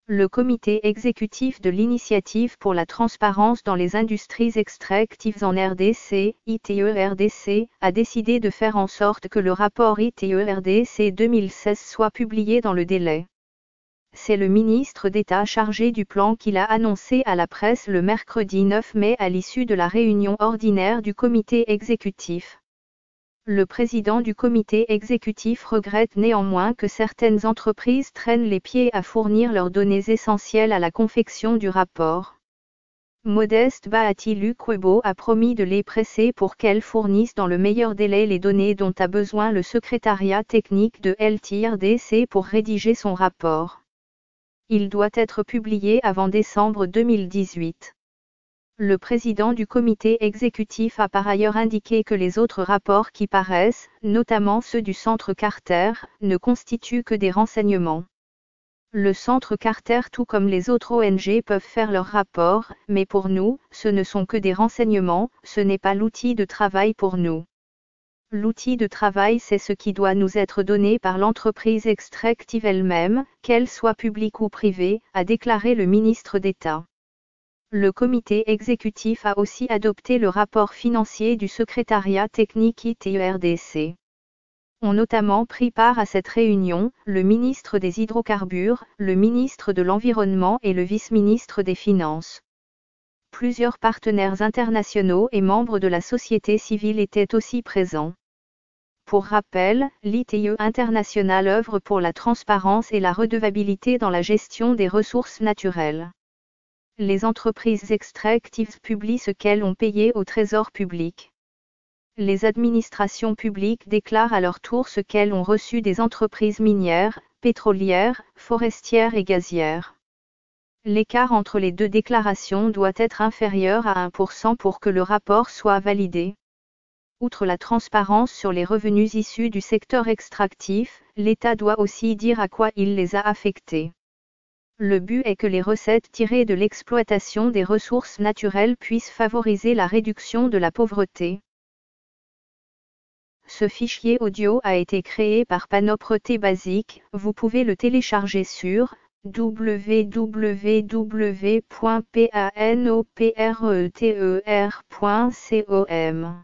Le comité exécutif de l'Initiative pour la transparence dans les industries extractives en RDC, ITE-RDC, a décidé de faire en sorte que le rapport ITE-RDC 2016 soit publié dans le délai. C'est le ministre d'État chargé du plan qui l'a annoncé à la presse le mercredi 9 mai à l'issue de la réunion ordinaire du comité exécutif. Le président du comité exécutif regrette néanmoins que certaines entreprises traînent les pieds à fournir leurs données essentielles à la confection du rapport. Modeste Bahati-Lukwebo a promis de les presser pour qu'elles fournissent dans le meilleur délai les données dont a besoin le secrétariat technique de l'ITE-RDC pour rédiger son rapport. Il doit être publié avant décembre 2018. Le président du comité exécutif a par ailleurs indiqué que les autres rapports qui paraissent, notamment ceux du Centre Carter, ne constituent que des renseignements. Le Centre Carter tout comme les autres ONG peuvent faire leurs rapports, mais pour nous, ce ne sont que des renseignements, ce n'est pas l'outil de travail pour nous. L'outil de travail c'est ce qui doit nous être donné par l'entreprise extractive elle-même, qu'elle soit publique ou privée, a déclaré le ministre d'État. Le comité exécutif a aussi adopté le rapport financier du secrétariat technique ITE-RDC. Ont notamment pris part à cette réunion, le ministre des Hydrocarbures, le ministre de l'Environnement et le vice-ministre des Finances. Plusieurs partenaires internationaux et membres de la société civile étaient aussi présents. Pour rappel, l'ITE International œuvre pour la transparence et la redevabilité dans la gestion des ressources naturelles. Les entreprises extractives publient ce qu'elles ont payé au trésor public. Les administrations publiques déclarent à leur tour ce qu'elles ont reçu des entreprises minières, pétrolières, forestières et gazières. L'écart entre les deux déclarations doit être inférieur à 1% pour que le rapport soit validé. Outre la transparence sur les revenus issus du secteur extractif, l'État doit aussi dire à quoi il les a affectés. Le but est que les recettes tirées de l'exploitation des ressources naturelles puissent favoriser la réduction de la pauvreté. Ce fichier audio a été créé par Panoprete Basic, vous pouvez le télécharger sur www.panopreter.com.